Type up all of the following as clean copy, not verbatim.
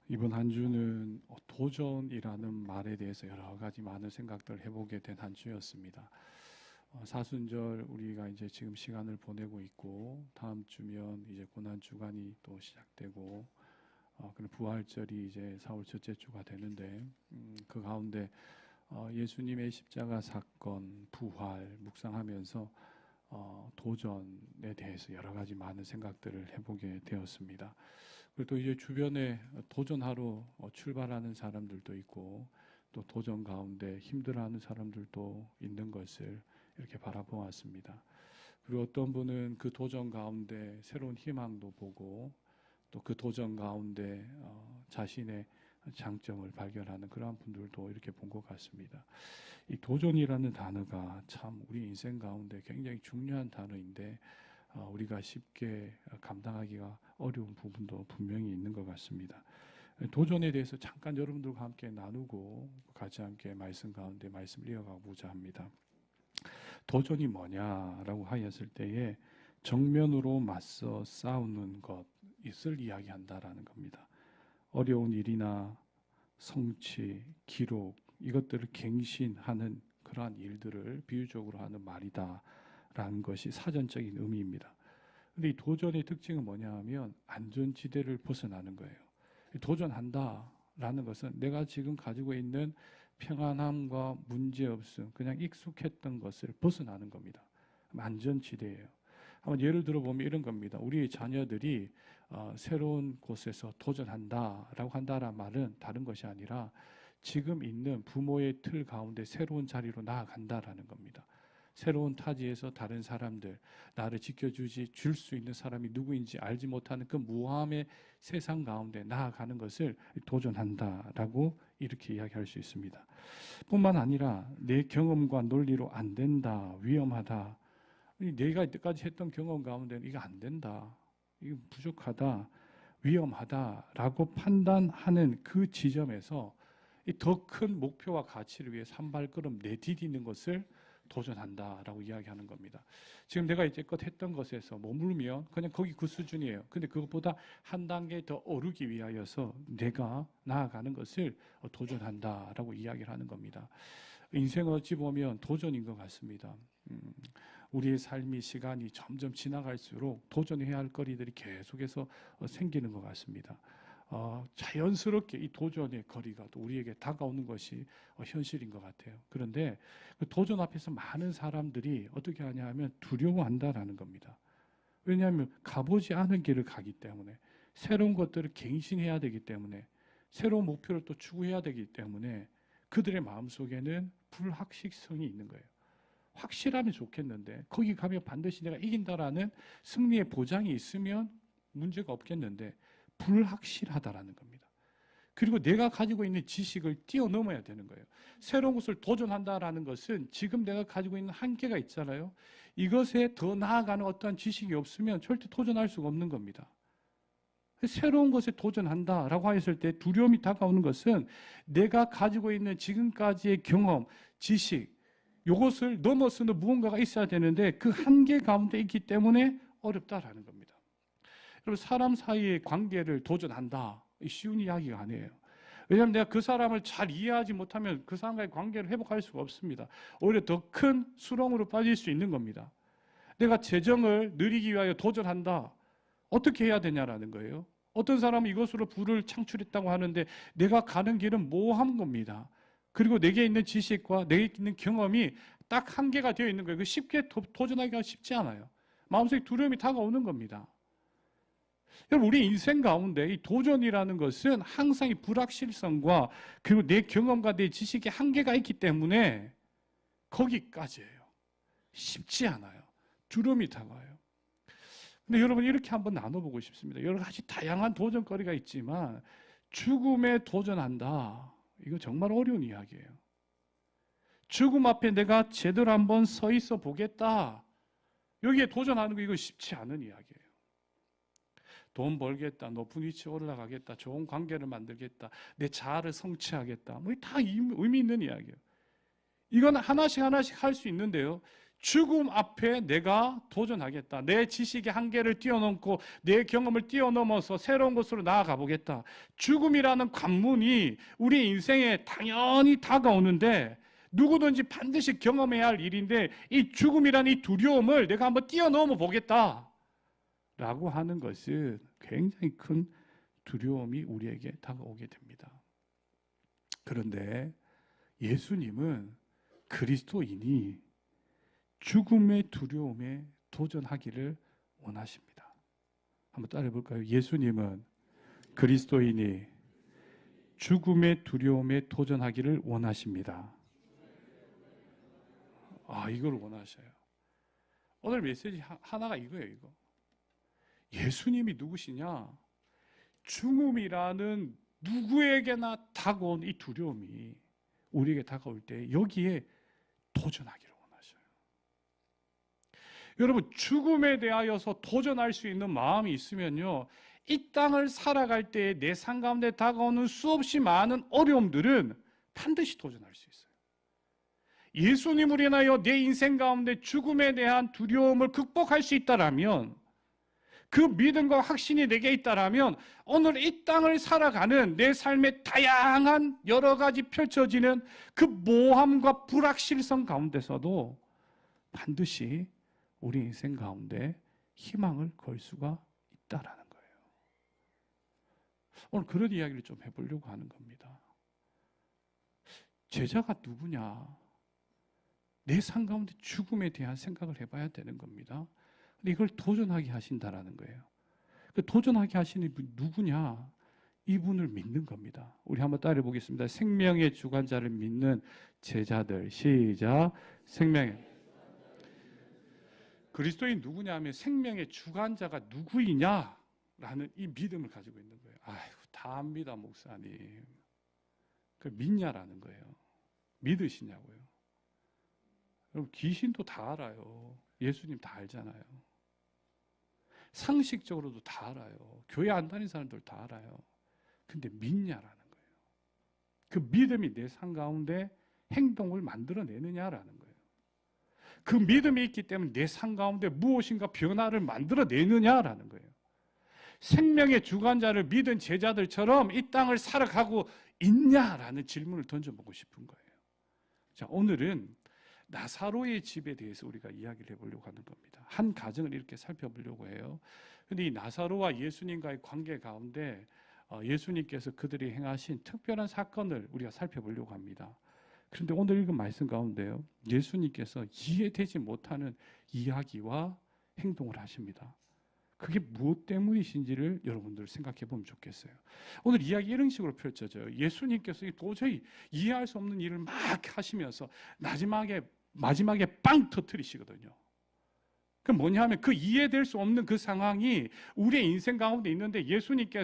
이번 한 주는 도전이라는 말에 대해서 여러 가지 많은 생각들을 해보게 된 한 주였습니다. 사순절 우리가 이제 지금 시간을 보내고 있고, 다음 주면 이제 고난 주간이 또 시작되고, 그리고 부활절이 이제 4월 첫째 주가 되는데, 그 가운데 예수님의 십자가 사건, 부활 묵상하면서 도전에 대해서 여러 가지 많은 생각들을 해보게 되었습니다. 그리고 또 이제 주변에 도전하러 출발하는 사람들도 있고, 또 도전 가운데 힘들어하는 사람들도 있는 것을 이렇게 바라보았습니다. 그리고 어떤 분은 그 도전 가운데 새로운 희망도 보고, 또 그 도전 가운데 자신의 장점을 발견하는 그러한 분들도 이렇게 본 것 같습니다. 이 도전이라는 단어가 참 우리 인생 가운데 굉장히 중요한 단어인데, 우리가 쉽게 감당하기가 어려운 부분도 분명히 있는 것 같습니다. 도전에 대해서 잠깐 여러분들과 함께 나누고 같이 함께 말씀 가운데 말씀을 이어가고자 합니다. 도전이 뭐냐라고 하였을 때에 정면으로 맞서 싸우는 것을 이야기한다라는 겁니다. 어려운 일이나 성취, 기록 이것들을 갱신하는 그러한 일들을 비유적으로 하는 말이다라는 것이 사전적인 의미입니다. 근데 이 도전의 특징은 뭐냐 하면 안전지대를 벗어나는 거예요. 도전한다라는 것은 내가 지금 가지고 있는 평안함과 문제없음, 그냥 익숙했던 것을 벗어나는 겁니다. 안전지대예요. 한번 예를 들어보면 이런 겁니다. 우리 자녀들이 새로운 곳에서 도전한다라고 한다는 말은 다른 것이 아니라 지금 있는 부모의 틀 가운데 새로운 자리로 나아간다라는 겁니다. 새로운 타지에서 다른 사람들, 나를 지켜주지 줄 수 있는 사람이 누구인지 알지 못하는 그 무함의 세상 가운데 나아가는 것을 도전한다라고 이렇게 이야기할 수 있습니다. 뿐만 아니라 내 경험과 논리로 안 된다, 위험하다, 내가 이때까지 했던 경험 가운데는 이거 안 된다, 이거 부족하다, 위험하다라고 판단하는 그 지점에서 더 큰 목표와 가치를 위해 한 발걸음 내디디는 것을 도전한다라고 이야기하는 겁니다. 지금 내가 이제껏 했던 것에서 머물면 그냥 거기 그 수준이에요. 근데 그것보다 한 단계 더 오르기 위하여서 내가 나아가는 것을 도전한다라고 이야기를 하는 겁니다. 인생은 어찌 보면 도전인 것 같습니다. 우리의 삶이 시간이 점점 지나갈수록 도전해야 할 거리들이 계속해서 생기는 것 같습니다. 자연스럽게 이 도전의 거리가 또 우리에게 다가오는 것이 현실인 것 같아요. 그런데 그 도전 앞에서 많은 사람들이 어떻게 하냐 하면 두려워한다라는 겁니다. 왜냐하면 가보지 않은 길을 가기 때문에, 새로운 것들을 갱신해야 되기 때문에, 새로운 목표를 또 추구해야 되기 때문에 그들의 마음속에는 불확실성이 있는 거예요. 확실하면 좋겠는데, 거기 가면 반드시 내가 이긴다라는 승리의 보장이 있으면 문제가 없겠는데 불확실하다라는 겁니다. 그리고 내가 가지고 있는 지식을 뛰어넘어야 되는 거예요. 새로운 것을 도전한다라는 것은 지금 내가 가지고 있는 한계가 있잖아요. 이것에 더 나아가는 어떠한 지식이 없으면 절대 도전할 수가 없는 겁니다. 새로운 것에 도전한다라고 했을 때 두려움이 다가오는 것은 내가 가지고 있는 지금까지의 경험, 지식, 이것을 넘어서는 무언가가 있어야 되는데 그 한계 가운데 있기 때문에 어렵다라는 겁니다. 여러분, 사람 사이의 관계를 도전한다, 쉬운 이야기가 아니에요. 왜냐하면 내가 그 사람을 잘 이해하지 못하면 그 사람과의 관계를 회복할 수가 없습니다. 오히려 더 큰 수렁으로 빠질 수 있는 겁니다. 내가 재정을 누리기 위하여 도전한다, 어떻게 해야 되냐라는 거예요. 어떤 사람은 이것으로 부를 창출했다고 하는데 내가 가는 길은 모호한 겁니다. 그리고 내게 있는 지식과 내게 있는 경험이 딱 한계가 되어 있는 거예요. 쉽게 도전하기가 쉽지 않아요. 마음속에 두려움이 다가오는 겁니다. 여러분, 우리 인생 가운데 이 도전이라는 것은 항상 이 불확실성과 그리고 내 경험과 내 지식의 한계가 있기 때문에 거기까지예요. 쉽지 않아요. 두려움이 다가와요. 근데 여러분, 이렇게 한번 나눠보고 싶습니다. 여러 가지 다양한 도전거리가 있지만 죽음에 도전한다, 이거 정말 어려운 이야기예요. 죽음 앞에 내가 제대로 한번 서 있어 보겠다, 여기에 도전하는 거 이거 쉽지 않은 이야기예요. 돈 벌겠다, 높은 위치에 올라가겠다, 좋은 관계를 만들겠다, 내 자아를 성취하겠다, 뭐 다 의미 있는 이야기예요. 이건 하나씩 하나씩 할 수 있는데요, 죽음 앞에 내가 도전하겠다. 내 지식의 한계를 뛰어넘고 내 경험을 뛰어넘어서 새로운 곳으로 나아가 보겠다. 죽음이라는 관문이 우리 인생에 당연히 다가오는데 누구든지 반드시 경험해야 할 일인데 이 죽음이라는 이 두려움을 내가 한번 뛰어넘어 보겠다 라고 하는 것은 굉장히 큰 두려움이 우리에게 다가오게 됩니다. 그런데 예수님은 그리스도인이 죽음의 두려움에 도전하기를 원하십니다. 한번 따라해 볼까요? 예수님은 그리스도인이 죽음의 두려움에 도전하기를 원하십니다. 이걸 원하셔요. 오늘 메시지 하나가 이거예요. 이거. 예수님이 누구시냐? 죽음이라는 누구에게나 다가온 이 두려움이 우리에게 다가올 때 여기에 도전하기를 원하셔요. 여러분, 죽음에 대하여서 도전할 수 있는 마음이 있으면요, 이 땅을 살아갈 때 내 삶 가운데 다가오는 수없이 많은 어려움들은 반드시 도전할 수 있어요. 예수님을 인하여 내 인생 가운데 죽음에 대한 두려움을 극복할 수 있다라면, 그 믿음과 확신이 내게 있다라면 오늘 이 땅을 살아가는 내 삶의 다양한 여러 가지 펼쳐지는 그 모함과 불확실성 가운데서도 반드시 우리 인생 가운데 희망을 걸 수가 있다라는 거예요. 오늘 그런 이야기를 좀 해보려고 하는 겁니다. 제자가 누구냐? 내 삶 가운데 죽음에 대한 생각을 해봐야 되는 겁니다. 근데 이걸 도전하게 하신다라는 거예요. 그 도전하게 하시는 분이 누구냐? 이분을 믿는 겁니다. 우리 한번 따라해 보겠습니다. 생명의 주관자를 믿는 제자들. 시작. 생명의 그리스도인 누구냐 하면 생명의 주관자가 누구이냐라는 이 믿음을 가지고 있는 거예요. 아이고, 다 압니다, 목사님. 그 믿냐라는 거예요. 믿으시냐고요. 여러분, 귀신도 다 알아요. 예수님 다 알잖아요. 상식적으로도 다 알아요. 교회 안 다니는 사람들 다 알아요. 근데 믿냐라는 거예요. 그 믿음이 내 삶 가운데 행동을 만들어내느냐라는 거예요. 그 믿음이 있기 때문에 내 삶 가운데 무엇인가 변화를 만들어내느냐라는 거예요. 생명의 주관자를 믿은 제자들처럼 이 땅을 살아가고 있냐라는 질문을 던져보고 싶은 거예요. 자, 오늘은 나사로의 집에 대해서 우리가 이야기를 해보려고 하는 겁니다. 한 가정을 이렇게 살펴보려고 해요. 그런데 이 나사로와 예수님과의 관계 가운데 예수님께서 그들이 행하신 특별한 사건을 우리가 살펴보려고 합니다. 그런데 오늘 읽은 말씀 가운데요, 예수님께서 이해되지 못하는 이야기와 행동을 하십니다. 그게 무엇 때문이신지를 여러분들 생각해 보면 좋겠어요. 오늘 이야기 이런 식으로 펼쳐져요. 예수님께서 도저히 이해할 수 없는 일을 막 하시면서 마지막에 빵 터뜨리시거든요. 그 뭐냐 하면 그 이해될 수 없는 그 상황이 우리의 인생 가운데 있는데 예수님을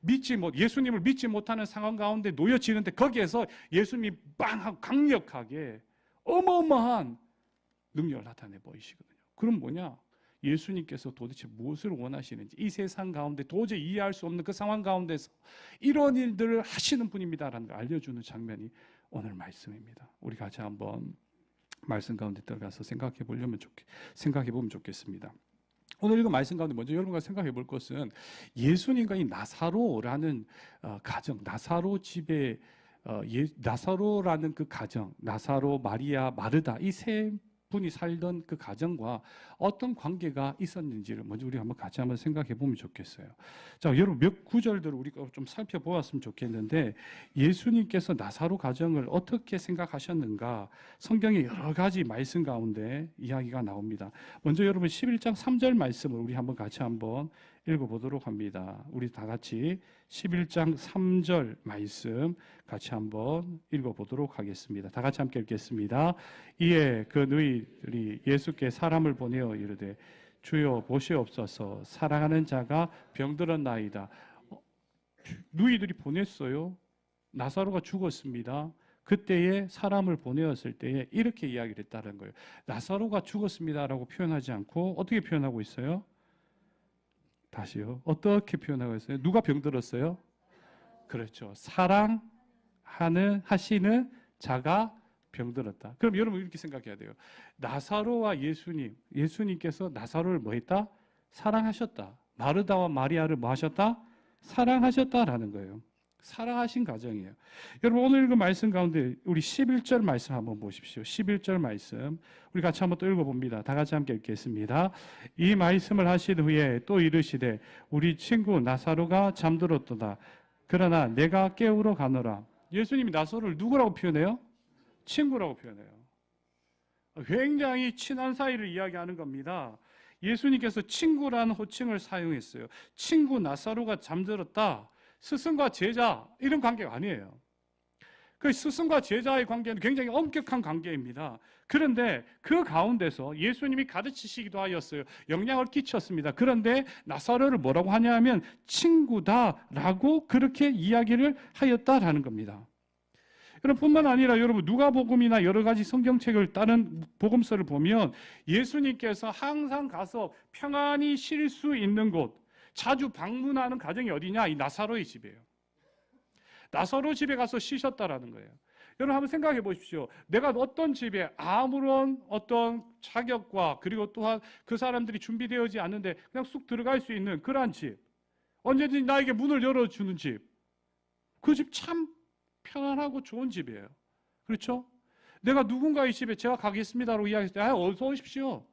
믿지 못하는 상황 가운데 놓여지는데 거기에서 예수님이 빵 하고 강력하게 어마어마한 능력을 나타내 보이시거든요. 그럼 뭐냐? 예수님께서 도대체 무엇을 원하시는지, 이 세상 가운데 도저히 이해할 수 없는 그 상황 가운데서 이런 일들을 하시는 분입니다라는 걸 알려주는 장면이 오늘 말씀입니다. 우리 같이 한번 말씀 가운데 들어가서 생각해 보면 좋겠습니다. 오늘 읽은 말씀 가운데 먼저 여러분과 생각해 볼 것은 예수님과 이 나사로라는 가정, 나사로 집에 나사로라는 그 가정, 나사로, 마리아, 마르다, 이 세 분이 살던 그 가정과 어떤 관계가 있었는지를 먼저 우리 같이 한번 생각해 보면 좋겠어요. 자, 여러분 몇 구절들을 우리가 좀 살펴보았으면 좋겠는데, 예수님께서 나사로 가정을 어떻게 생각하셨는가 성경의 여러 가지 말씀 가운데 이야기가 나옵니다. 먼저 여러분 11장 3절 말씀을 우리 같이 한번 읽어보도록 합니다. 우리 다 같이 11장 3절 말씀 같이 한번 읽어보도록 하겠습니다. 다 같이 함께 읽겠습니다. 이에 그 너희들이 예수께 사람을 보내어 이르되 주여 보시옵소서, 사랑하는 자가 병들었나이다. 너희들이 보냈어요. 나사로가 죽었습니다. 그때에 사람을 보내었을 때에 이렇게 이야기를 했다는 거예요. 나사로가 죽었습니다라고 표현하지 않고 어떻게 표현하고 있어요? 다시요. 어떻게 표현하고 있어요? 누가 병들었어요? 그렇죠. 사랑하시는 자가 병들었다. 그럼 여러분 이렇게 생각해야 돼요. 나사로와 예수님께서 나사로를 뭐 했다? 사랑하셨다. 마르다와 마리아를 뭐 하셨다? 사랑하셨다라는 거예요. 사랑하신 가정이에요. 여러분 오늘 그 말씀 가운데 우리 11절 말씀 한번 보십시오. 11절 말씀 우리 같이 한번 또 읽어봅니다. 다 같이 함께 읽겠습니다. 이 말씀을 하신 후에 또 이르시되 우리 친구 나사로가 잠들었도다. 그러나 내가 깨우러 가노라. 예수님이 나사로를 누구라고 표현해요? 친구라고 표현해요. 굉장히 친한 사이를 이야기하는 겁니다. 예수님께서 친구라는 호칭을 사용했어요. 친구 나사로가 잠들었다. 스승과 제자 이런 관계가 아니에요. 그 스승과 제자의 관계는 굉장히 엄격한 관계입니다. 그런데 그 가운데서 예수님이 가르치시기도 하였어요. 영향을 끼쳤습니다. 그런데 나사로를 뭐라고 하냐면 친구다라고 그렇게 이야기를 하였다라는 겁니다. 여러분 뿐만 아니라 여러분 누가복음이나 여러 가지 성경책을 다른 복음서를 보면 예수님께서 항상 가서 평안히 쉴 수 있는 곳, 자주 방문하는 가정이 어디냐? 이 나사로의 집이에요. 나사로 집에 가서 쉬셨다라는 거예요. 여러분 한번 생각해 보십시오. 내가 어떤 집에 아무런 어떤 자격과 그리고 또한 그 사람들이 준비되어지 않는데 그냥 쑥 들어갈 수 있는 그러한 집, 언제든지 나에게 문을 열어주는 집, 그 집 참 편안하고 좋은 집이에요. 그렇죠? 내가 누군가의 집에 제가 가겠습니다라고 이야기했을 때 어서 오십시오.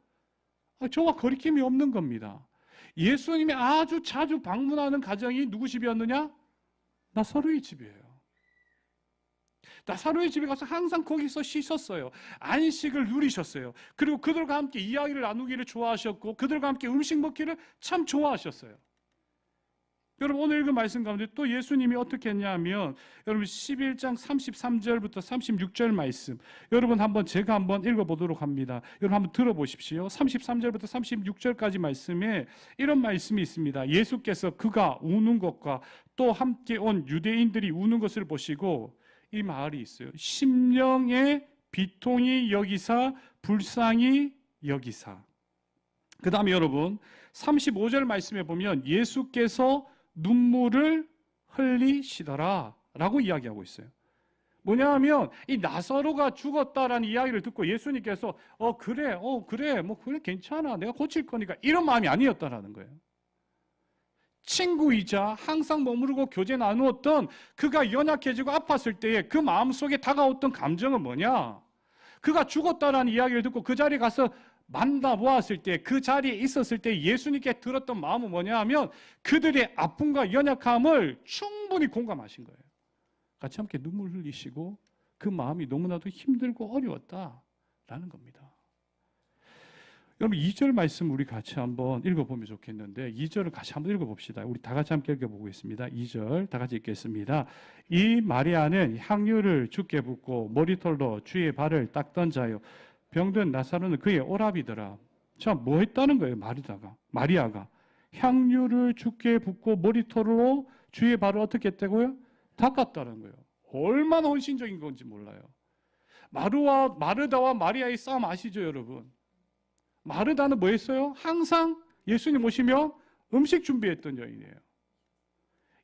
저와 거리낌이 없는 겁니다. 예수님이 아주 자주 방문하는 가정이 누구 집이었느냐? 나사로의 집이에요. 나사로의 집에 가서 항상 거기서 쉬셨어요. 안식을 누리셨어요. 그리고 그들과 함께 이야기를 나누기를 좋아하셨고 그들과 함께 음식 먹기를 참 좋아하셨어요. 여러분 오늘 그 말씀 가운데 또 예수님이 어떻게 했냐면 여러분 11장 33절부터 36절 말씀 여러분 제가 한번 읽어보도록 합니다. 여러분 한번 들어보십시오. 33절부터 36절까지 말씀에 이런 말씀이 있습니다. 예수께서 그가 우는 것과 또 함께 온 유대인들이 우는 것을 보시고 이 말이 있어요. 심령의 비통이 여기사 불쌍히 여기사. 그 다음에 여러분 35절 말씀에 보면 예수께서 눈물을 흘리시더라 라고 이야기하고 있어요. 뭐냐 하면 이 나사로가 죽었다라는 이야기를 듣고 예수님께서 그래 괜찮아 내가 고칠 거니까 이런 마음이 아니었다라는 거예요. 친구이자 항상 머무르고 교제 나누었던 그가 연약해지고 아팠을 때에 그 마음속에 다가왔던 감정은 뭐냐? 그가 죽었다라는 이야기를 듣고 그 자리에 가서 만나보았을 때 그 자리에 있었을 때 예수님께 들었던 마음은 뭐냐 하면 그들의 아픔과 연약함을 충분히 공감하신 거예요. 같이 함께 눈물 흘리시고 그 마음이 너무나도 힘들고 어려웠다라는 겁니다. 여러분 2절 말씀 우리 같이 한번 읽어보면 좋겠는데 2절을 같이 한번 읽어봅시다. 우리 다 같이 함께 읽어보겠습니다. 2절 다 같이 읽겠습니다. 이 마리아는 향유를 주께 붓고 머리털로 주의 발을 닦던 자요 병든 나사로는 그의 오랍이더라. 자, 뭐 했다는 거예요? 마리아가 향유를 주께 붓고 머리털로 주의 발을 어떻게 했다고요? 닦았다는 거예요. 얼마나 헌신적인 건지 몰라요. 마르다와 마리아의 싸움 아시죠, 여러분? 마르다는 뭐 했어요? 항상 예수님 오시면 음식 준비했던 여인이에요.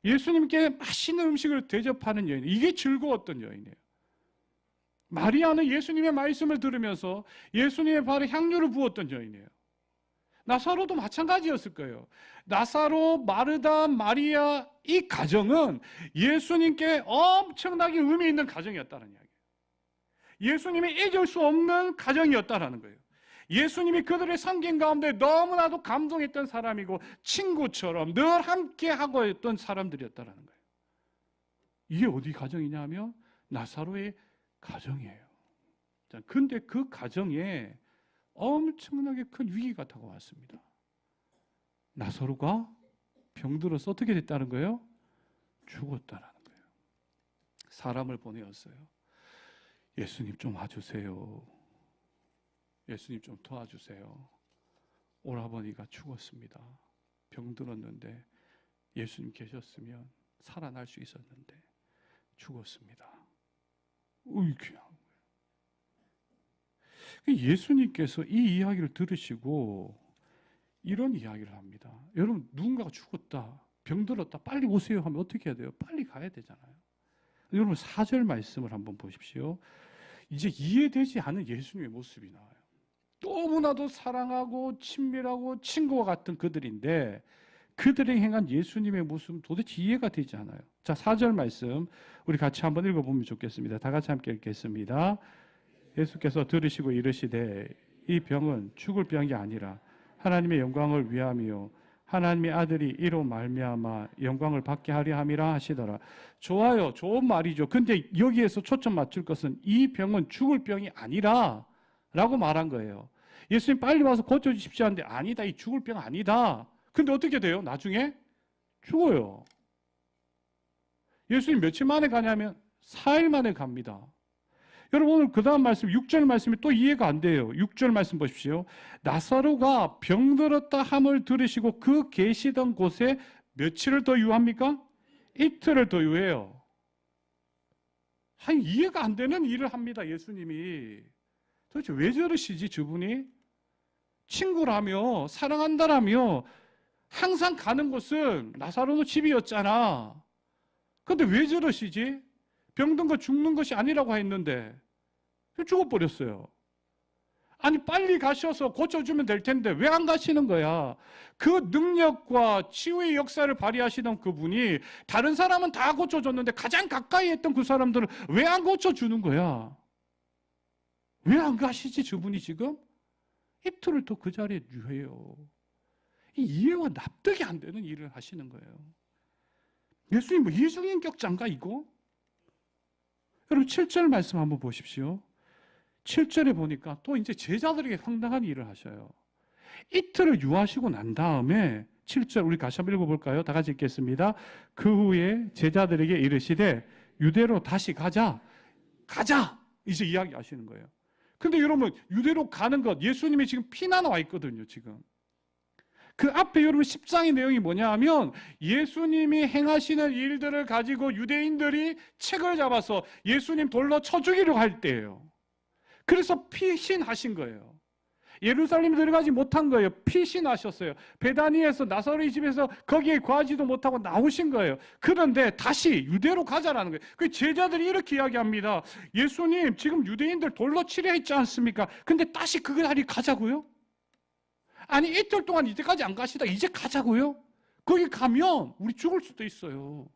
예수님께 맛있는 음식을 대접하는 여인. 이게 즐거웠던 여인이에요. 마리아는 예수님의 말씀을 들으면서 예수님의 발에 향유를 부었던 여인이에요. 나사로도 마찬가지였을 거예요. 나사로, 마르다, 마리아 이 가정은 예수님께 엄청나게 의미 있는 가정이었다는 이야기예요. 예수님이 잊을 수 없는 가정이었다는 거예요. 예수님이 그들의 섬김 가운데 너무나도 감동했던 사람이고 친구처럼 늘 함께하고 있던 사람들이었다는 거예요. 이게 어디 가정이냐 하면 나사로의 가정이에요. 근데 그 가정에 엄청나게 큰 위기가 다가왔습니다. 나사로가 병들어서 어떻게 됐다는 거예요? 죽었다는 거예요. 사람을 보내었어요. 예수님 좀 와주세요. 예수님 좀 도와주세요. 오라버니가 죽었습니다. 병들었는데 예수님 계셨으면 살아날 수 있었는데 죽었습니다. 귀한 거예요. 예수님께서 이 이야기를 들으시고 이런 이야기를 합니다. 여러분 누군가가 죽었다, 병들었다, 빨리 오세요 하면 어떻게 해야 돼요? 빨리 가야 되잖아요. 여러분 4절 말씀을 한번 보십시오. 이제 이해되지 않은 예수님의 모습이 나와요. 너무나도 사랑하고 친밀하고 친구와 같은 그들인데 그들이 행한 예수님의 모습은 도대체 이해가 되지 않아요. 자, 4절 말씀 우리 같이 한번 읽어보면 좋겠습니다. 다 같이 함께 읽겠습니다. 예수께서 들으시고 이르시되 이 병은 죽을 병이 아니라 하나님의 영광을 위함이요 하나님의 아들이 이로 말미암아 영광을 받게 하려 함이라 하시더라. 좋아요. 좋은 말이죠. 근데 여기에서 초점 맞출 것은 이 병은 죽을 병이 아니라 라고 말한 거예요. 예수님 빨리 와서 고쳐주십시오 하는데 아니다. 이 죽을 병 아니다. 근데 어떻게 돼요? 나중에 죽어요. 예수님 며칠 만에 가냐면 4일 만에 갑니다. 여러분 오늘 그 다음 말씀 6절 말씀이 또 이해가 안 돼요. 6절 말씀 보십시오. 나사로가 병들었다 함을 들으시고 그 계시던 곳에 며칠을 더 유합니까? 이틀을 더 유해요. 이해가 안 되는 일을 합니다. 예수님이. 도대체 왜 저러시지 저분이? 친구라며 사랑한다라며 항상 가는 곳은 나사로도 집이었잖아. 근데 왜 저러시지? 병든 거 죽는 것이 아니라고 했는데 죽어버렸어요. 아니 빨리 가셔서 고쳐주면 될 텐데 왜 안 가시는 거야? 그 능력과 치유의 역사를 발휘하시던 그분이 다른 사람은 다 고쳐줬는데 가장 가까이 했던 그 사람들은 왜 안 고쳐주는 거야? 왜 안 가시지 저분이 지금? 이틀을 더 그 자리에 유해요. 이해와 납득이 안 되는 일을 하시는 거예요. 예수님 뭐 이중인격자인가 이거? 여러분 7절 말씀 한번 보십시오. 7절에 보니까 또 이제 제자들에게 황당한 일을 하셔요. 이틀을 유하시고 난 다음에 7절 우리 다시 한번 읽어볼까요? 다 같이 읽겠습니다. 그 후에 제자들에게 이르시되 유대로 다시 가자. 이제 이야기하시는 거예요. 근데 여러분 유대로 가는 것 예수님이 지금 피난 와 있거든요. 지금 그 앞에 여러분 10장의 내용이 뭐냐 하면 예수님이 행하시는 일들을 가지고 유대인들이 책을 잡아서 예수님 돌로 쳐 죽이려고 할 때예요. 그래서 피신하신 거예요. 예루살렘에 들어가지 못한 거예요. 피신하셨어요. 베다니에서 나사로의 집에서 거기에 거하지도 못하고 나오신 거예요. 그런데 다시 유대로 가자라는 거예요. 그 제자들이 이렇게 이야기합니다. 예수님 지금 유대인들 돌로 치려 했지 않습니까? 근데 다시 그 자리 가자고요? 아니 이틀 동안 이제까지 안 가시다 이제 가자고요? 거기 가면 우리 죽을 수도 있어요.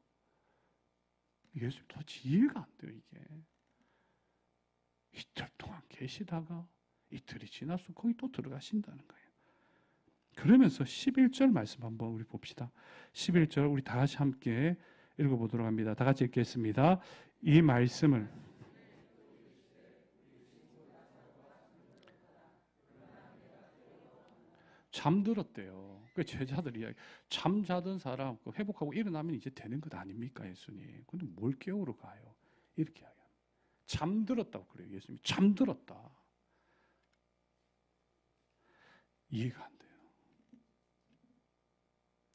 예수님 도대체 이해가 안 돼요. 이게 이틀 동안 계시다가 이틀이 지나서 거기 또 들어가신다는 거예요. 그러면서 11절 말씀 한번 우리 봅시다. 11절 우리 다 같이 함께 읽어보도록 합니다. 다 같이 읽겠습니다. 이 말씀을 잠들었대요. 그 제자들이 잠자던 사람 회복하고 일어나면 이제 되는 것 아닙니까 예수님? 근데 뭘 깨우러 가요? 이렇게 이야기합니다. 잠들었다고 그래요. 예수님이 잠들었다. 이해가 안 돼요.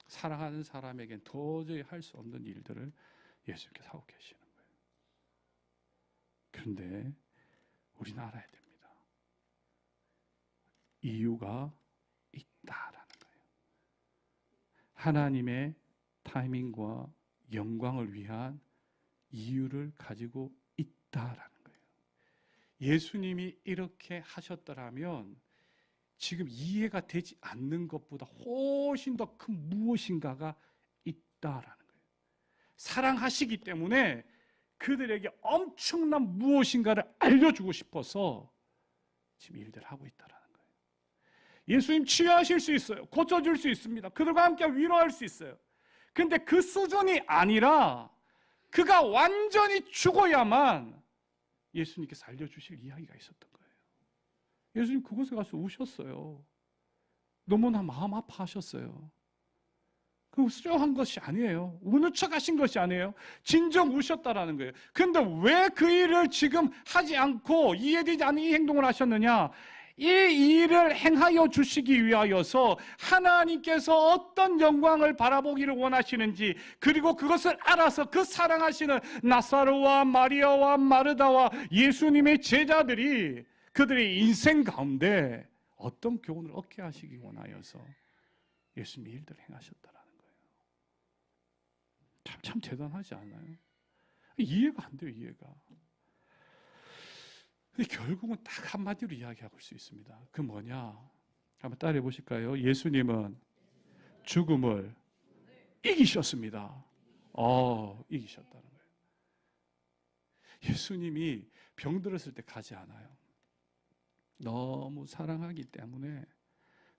사랑하는 사람에겐 도저히 할 수 없는 일들을 예수님께서 하고 계시는 거예요. 그런데 우리는 알아야 됩니다. 이유가 있다라는 거예요. 하나님의 타이밍과 영광을 위한 이유를 가지고 있다라는 거예요. 예수님이 이렇게 하셨더라면 지금 이해가 되지 않는 것보다 훨씬 더 큰 무엇인가가 있다라는 거예요. 사랑하시기 때문에 그들에게 엄청난 무엇인가를 알려주고 싶어서 지금 일들을 하고 있다라는 거예요. 예수님 치유하실 수 있어요. 고쳐줄 수 있습니다. 그들과 함께 위로할 수 있어요. 근데 그 수준이 아니라 그가 완전히 죽어야만 예수님께서 알려주실 이야기가 있었던 거예요. 예수님 그곳에 가서 우셨어요. 너무나 마음 아파하셨어요. 그 수정한 것이 아니에요. 우는 척 하신 것이 아니에요. 진정 우셨다라는 거예요. 근데 왜 그 일을 지금 하지 않고 이해되지 않는 이 행동을 하셨느냐? 이 일을 행하여 주시기 위하여서 하나님께서 어떤 영광을 바라보기를 원하시는지, 그리고 그것을 알아서 그 사랑하시는 나사로와 마리아와 마르다와 예수님의 제자들이 그들의 인생 가운데 어떤 교훈을 얻게 하시기 원하여서 예수님이 일들을 행하셨다라는 거예요. 참 대단하지 않아요? 이해가 안 돼요. 이해가. 근데 결국은 딱 한마디로 이야기할 수 있습니다. 그 뭐냐? 한번 따라해 보실까요? 예수님은 죽음을 이기셨습니다. 이기셨다는 거예요. 예수님이 병들었을 때 가지 않아요. 너무 사랑하기 때문에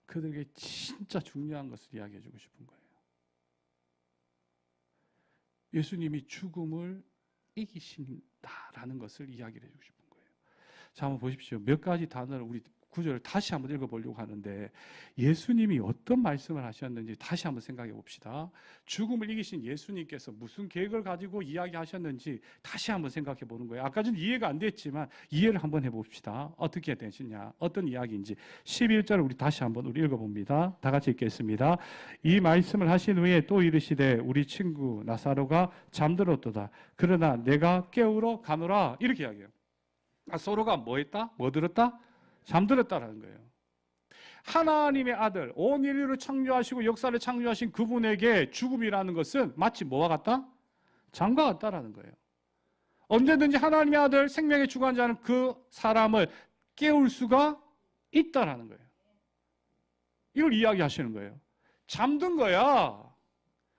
그들에게 진짜 중요한 것을 이야기해 주고 싶은 거예요. 예수님이 죽음을 이기신다라는 것을 이야기를 해주고 싶은 거예요. 자, 한번 보십시오. 몇 가지 단어를 우리 구절을 다시 한번 읽어보려고 하는데 예수님이 어떤 말씀을 하셨는지 다시 한번 생각해 봅시다. 죽음을 이기신 예수님께서 무슨 계획을 가지고 이야기하셨는지 다시 한번 생각해 보는 거예요. 아까 전 이해가 안 됐지만 이해를 한번 해봅시다. 어떻게 되시냐, 어떤 이야기인지. 11절을 우리 다시 한번 읽어봅니다. 다 같이 읽겠습니다. 이 말씀을 하신 후에 또 이르시되 우리 친구 나사로가 잠들었도다. 그러나 내가 깨우러 가노라. 이렇게 이야기해요. 서로가 뭐 했다? 뭐 들었다? 잠들었다라는 거예요. 하나님의 아들, 온 인류를 창조하시고 역사를 창조하신 그분에게 죽음이라는 것은 마치 뭐와 같다? 잠과 같다라는 거예요. 언제든지 하나님의 아들, 생명의 주관자는 그 사람을 깨울 수가 있다라는 거예요. 이걸 이야기하시는 거예요. 잠든 거야.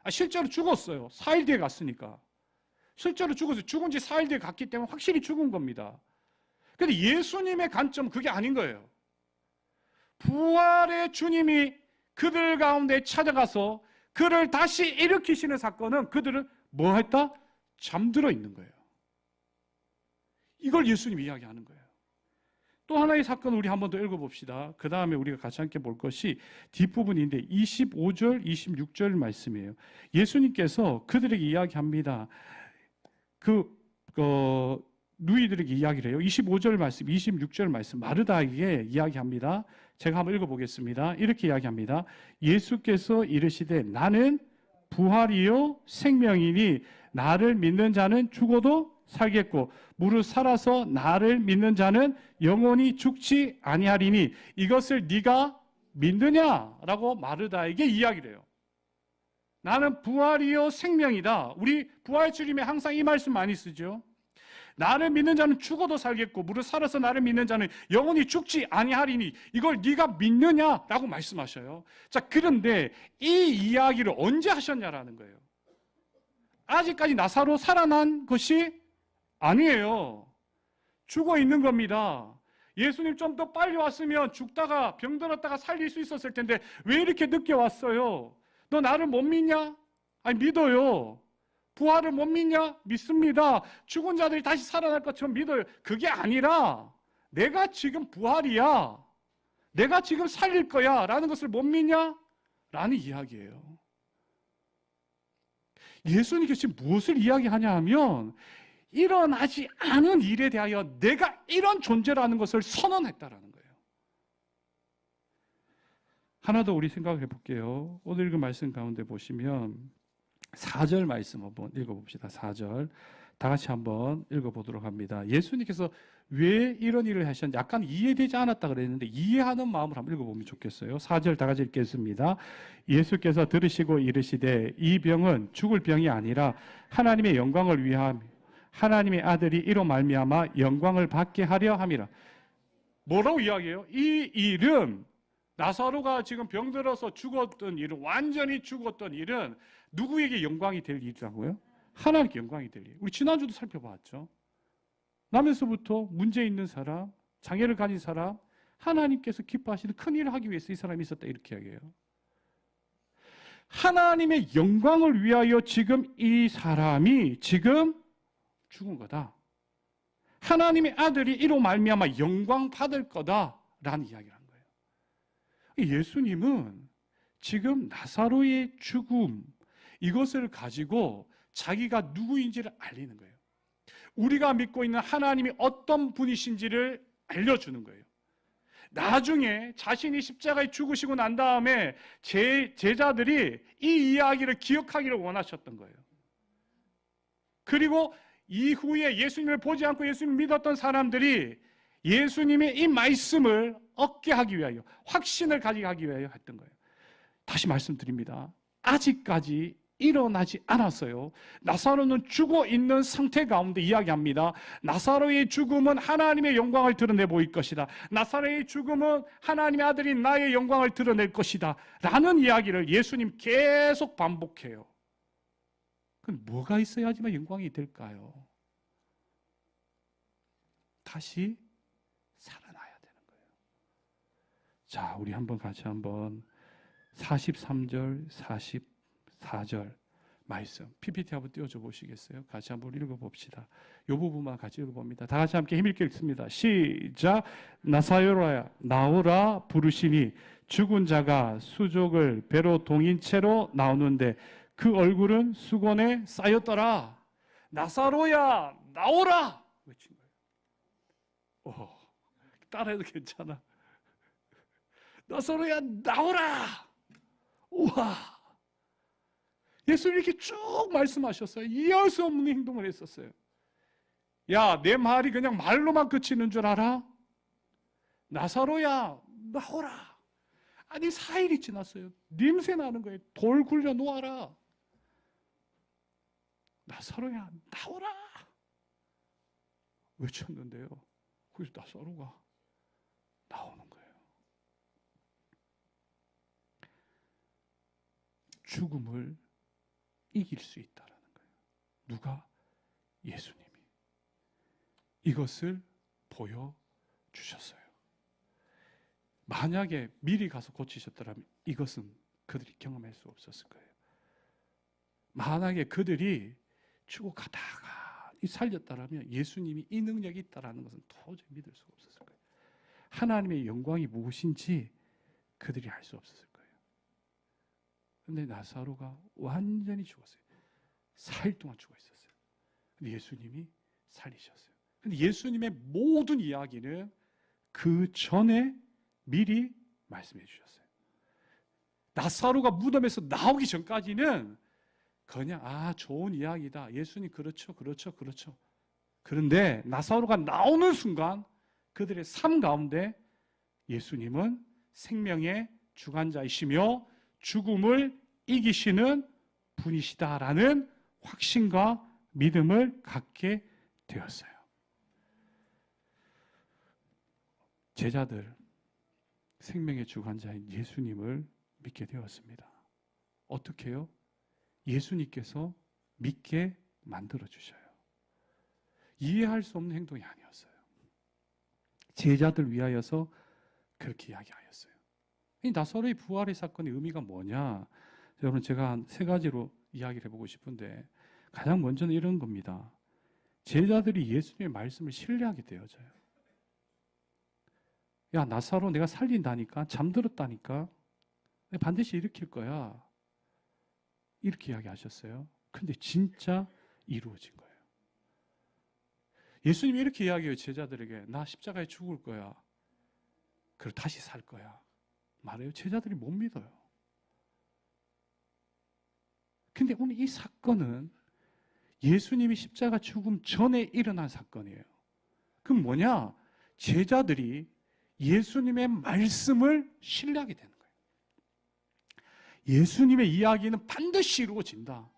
실제로 죽었어요. 4일 뒤에 갔으니까. 실제로 죽었어요. 죽은 지 4일 뒤에 갔기 때문에 확실히 죽은 겁니다. 근데 예수님의 관점은 그게 아닌 거예요. 부활의 주님이 그들 가운데 찾아가서 그를 다시 일으키시는 사건은 그들은 뭐 했다? 잠들어 있는 거예요. 이걸 예수님이 이야기하는 거예요. 또 하나의 사건을 우리 한 번 더 읽어봅시다. 그 다음에 우리가 같이 함께 볼 것이 뒷부분인데 25절, 26절 말씀이에요. 예수님께서 그들에게 이야기합니다. 누이들에게 이야기를 해요. 25절 말씀, 26절 말씀 마르다에게 이야기합니다. 제가 한번 읽어보겠습니다. 이렇게 이야기합니다. 예수께서 이르시되 나는 부활이요 생명이니 나를 믿는 자는 죽어도 살겠고 무릇 살아서 나를 믿는 자는 영원히 죽지 아니하리니 이것을 네가 믿느냐라고 마르다에게 이야기를 해요. 나는 부활이요 생명이다. 우리 부활 주님에 항상 이 말씀 많이 쓰죠. 나를 믿는 자는 죽어도 살겠고 무릇 살아서 나를 믿는 자는 영원히 죽지 아니하리니 이걸 네가 믿느냐라고 말씀하셔요. 자, 그런데 이 이야기를 언제 하셨냐라는 거예요. 아직까지 나사로 살아난 것이 아니에요. 죽어 있는 겁니다. 예수님 좀 더 빨리 왔으면 죽다가 병들었다가 살릴 수 있었을 텐데 왜 이렇게 늦게 왔어요? 너 나를 못 믿냐? 아니 믿어요. 부활을 못 믿냐? 믿습니다. 죽은 자들이 다시 살아날 것처럼 믿어요. 그게 아니라 내가 지금 부활이야. 내가 지금 살릴 거야. 라는 것을 못 믿냐? 라는 이야기예요. 예수님께서 지금 무엇을 이야기하냐 하면 일어나지 않은 일에 대하여 내가 이런 존재라는 것을 선언했다라는 거예요. 하나 더 우리 생각해 볼게요. 오늘 읽은 말씀 가운데 보시면 4절 말씀 한번 읽어봅시다. 4절 다 같이 한번 읽어보도록 합니다. 예수님께서 왜 이런 일을 하셨는지 약간 이해되지 않았다 그랬는데 이해하는 마음으로 한번 읽어보면 좋겠어요. 4절 다 같이 읽겠습니다. 예수께서 들으시고 이르시되 이 병은 죽을 병이 아니라 하나님의 영광을 위함 하나님의 아들이 이로 말미암아 영광을 받게 하려 함이라. 뭐라고 이야기해요? 이 일은 나사로가 지금 병들어서 죽었던 일은 완전히 죽었던 일은 누구에게 영광이 될 일이라고요? 하나님께 영광이 될 일. 우리 지난주도 살펴봤죠. 남에서부터 문제 있는 사람, 장애를 가진 사람, 하나님께서 기뻐하시는 큰 일을 하기 위해서 이 사람이 있었다 이렇게 이야기해요. 하나님의 영광을 위하여 지금 이 사람이 지금 죽은 거다. 하나님의 아들이 이로 말미암아 영광 받을 거다라는 이야기를 한 거예요. 예수님은 지금 나사로의 죽음 이것을 가지고 자기가 누구인지를 알리는 거예요. 우리가 믿고 있는 하나님이 어떤 분이신지를 알려주는 거예요. 나중에 자신이 십자가에 죽으시고 난 다음에 제자들이 이 이야기를 기억하기를 원하셨던 거예요. 그리고 이후에 예수님을 보지 않고 예수님을 믿었던 사람들이 예수님의 이 말씀을 얻게 하기 위하여 확신을 가지게 하기 위하여 했던 거예요. 다시 말씀드립니다. 아직까지 일어나지 않았어요. 나사로는 죽어 있는 상태 가운데 이야기합니다. 나사로의 죽음은 하나님의 영광을 드러내 보일 것이다. 나사로의 죽음은 하나님의 아들인 나의 영광을 드러낼 것이다 라는 이야기를 예수님 계속 반복해요. 그럼 뭐가 있어야지만 영광이 될까요? 다시 살아나야 되는 거예요. 자, 우리 같이 한번 43절, 44절 말씀 PPT 한번 띄워줘 보시겠어요? 같이 한번 읽어봅시다. 이 부분만 같이 읽어봅니다. 다 같이 함께 힘있게 읽습니다. 시작. 나사로야 나오라 부르시니 죽은 자가 수족을 배로 동인 채로 나오는데 그 얼굴은 수건에 쌓였더라. 나사로야 나오라 외친 거예요. 따라해도 괜찮아. 나사로야 나오라. 우와, 예수님 이렇게 쭉 말씀하셨어요. 이해할 수 없는 행동을 했었어요. 야, 내 말이 그냥 말로만 그치는 줄 알아? 나사로야 나오라. 아니 4일이 지났어요. 냄새 나는 거예요. 돌 굴려 놓아라. 나사로야 나오라 외쳤는데요, 그래서 나사로가 나오는 거예요. 죽음을 이길 수 있다는 거예요. 누가? 예수님이 이것을 보여주셨어요. 만약에 미리 가서 고치셨더라면 이것은 그들이 경험할 수 없었을 거예요. 만약에 그들이 죽어 가다가 살렸다라면 예수님이 이 능력이 있다는 것은 도저히 믿을 수가 없었을 거예요. 하나님의 영광이 무엇인지 그들이 알 수 없었을 거예요. 그런데 나사로가 완전히 죽었어요. 4일 동안 죽어 있었어요. 근데 예수님이 살리셨어요. 근데 예수님의 모든 이야기는 그 전에 미리 말씀해 주셨어요. 나사로가 무덤에서 나오기 전까지는 그냥 좋은 이야기다. 예수님 그렇죠. 그런데 나사로가 나오는 순간 그들의 삶 가운데 예수님은 생명의 주관자이시며 죽음을 이기시는 분이시다라는 확신과 믿음을 갖게 되었어요. 제자들 생명의 주관자인 예수님을 믿게 되었습니다. 어떻게요? 예수님께서 믿게 만들어주셔요. 이해할 수 없는 행동이 아니었어요. 제자들 위하여서 그렇게 이야기하였어요. 이 나사로의 부활의 사건의 의미가 뭐냐? 여러분, 제가 한 3가지로 이야기를 해보고 싶은데, 가장 먼저는 이런 겁니다. 제자들이 예수님의 말씀을 신뢰하게 되어져요. 야, 나사로 내가 살린다니까, 잠들었다니까, 반드시 일으킬 거야, 이렇게 이야기하셨어요. 근데 진짜 이루어진 거예요. 예수님이 이렇게 이야기해요. 제자들에게 나 십자가에 죽을 거야, 그리고 다시 살 거야 말해요. 제자들이 못 믿어요. 근데 오늘 이 사건은 예수님이 십자가 죽음 전에 일어난 사건이에요. 그럼 뭐냐? 제자들이 예수님의 말씀을 신뢰하게 되는 거예요. 예수님의 이야기는 반드시 이루어진다.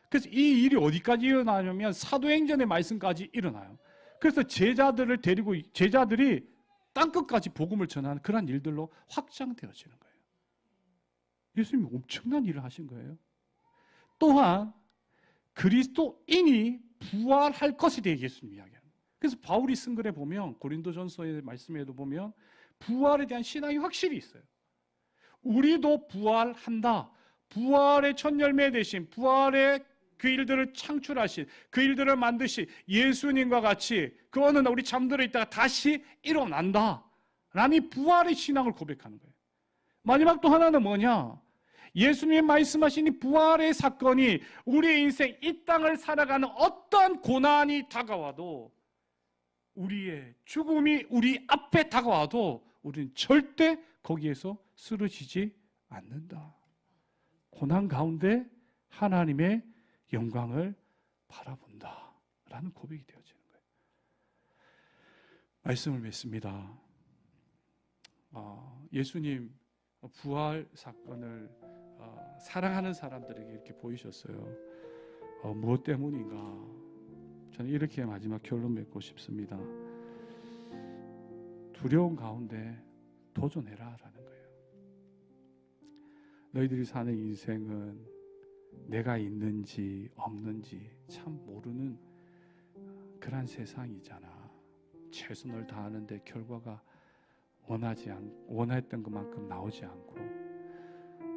그래서 이 일이 어디까지 일어나냐면 사도행전의 말씀까지 일어나요. 그래서 제자들을 데리고 제자들이 땅끝까지 복음을 전하는 그런 일들로 확장되어지는 거예요. 예수님이 엄청난 일을 하신 거예요. 또한 그리스도인이 부활할 것에 대해 예수님이 이야기합니다. 그래서 바울이 쓴 글에 보면, 고린도전서의 말씀에도 보면 부활에 대한 신앙이 확실히 있어요. 우리도 부활한다. 부활의 첫 열매 되신, 부활의 그 일들을 창출하신, 그 일들을 만드신 예수님과 같이 그 어느 날 우리 잠들어 있다가 다시 일어난다 라는 이 부활의 신앙을 고백하는 거예요. 마지막 또 하나는 뭐냐? 예수님이 말씀하신 이 부활의 사건이 우리의 인생, 이 땅을 살아가는 어떠한 고난이 다가와도, 우리의 죽음이 우리 앞에 다가와도 우리는 절대 거기에서 쓰러지지 않는다. 고난 가운데 하나님의 영광을 바라본다 라는 고백이 되어지는 거예요. 말씀을 맺습니다. 예수님 부활 사건을 사랑하는 사람들에게 이렇게 보이셨어요. 무엇 때문인가? 저는 이렇게 마지막 결론 맺고 싶습니다. 두려움 가운데 도전해라 라는 거예요. 너희들이 사는 인생은 내가 있는지 없는지 참 모르는 그런 세상이잖아. 최선을 다하는데 결과가 원했던 것만큼 나오지 않고,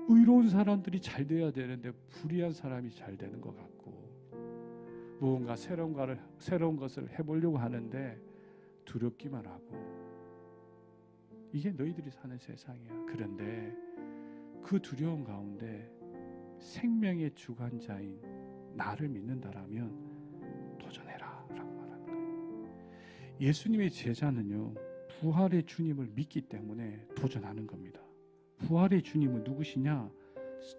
의로운 사람들이 잘 돼야 되는데 불의한 사람이 잘 되는 것 같고, 무언가 새로운 것을 해보려고 하는데 두렵기만 하고, 이게 너희들이 사는 세상이야. 그런데 그 두려움 가운데 생명의 주관자인 나를 믿는다라면 도전해라 라고 말하는 거예요. 예수님의 제자는요, 부활의 주님을 믿기 때문에 도전하는 겁니다. 부활의 주님은 누구시냐?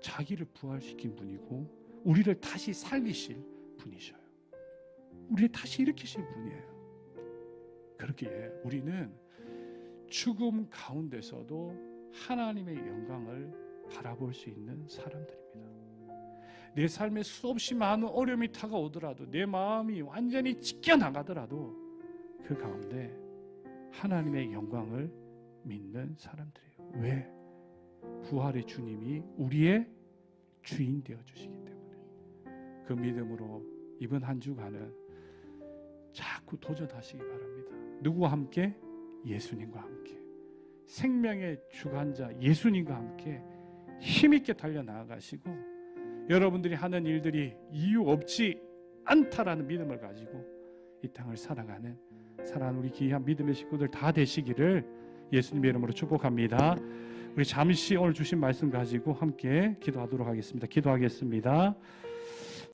자기를 부활시킨 분이고 우리를 다시 살리실 분이셔요. 우리를 다시 일으키실 분이에요. 그렇기에 우리는 죽음 가운데서도 하나님의 영광을 바라볼 수 있는 사람들입니다. 내 삶에 수없이 많은 어려움이 다가오더라도, 내 마음이 완전히 찢겨나가더라도 그 가운데 하나님의 영광을 믿는 사람들이에요. 왜? 부활의 주님이 우리의 주인 되어주시기 때문에. 그 믿음으로 이번 한 주간은 자꾸 도전하시기 바랍니다. 누구와 함께? 예수님과 함께. 생명의 주관자 예수님과 함께 힘있게 달려나가시고, 여러분들이 하는 일들이 이유 없지 않다라는 믿음을 가지고 이 땅을 살아가는 사랑하는 우리 귀한 믿음의 식구들 다 되시기를 예수님의 이름으로 축복합니다. 우리 잠시 오늘 주신 말씀 가지고 함께 기도하도록 하겠습니다. 기도하겠습니다.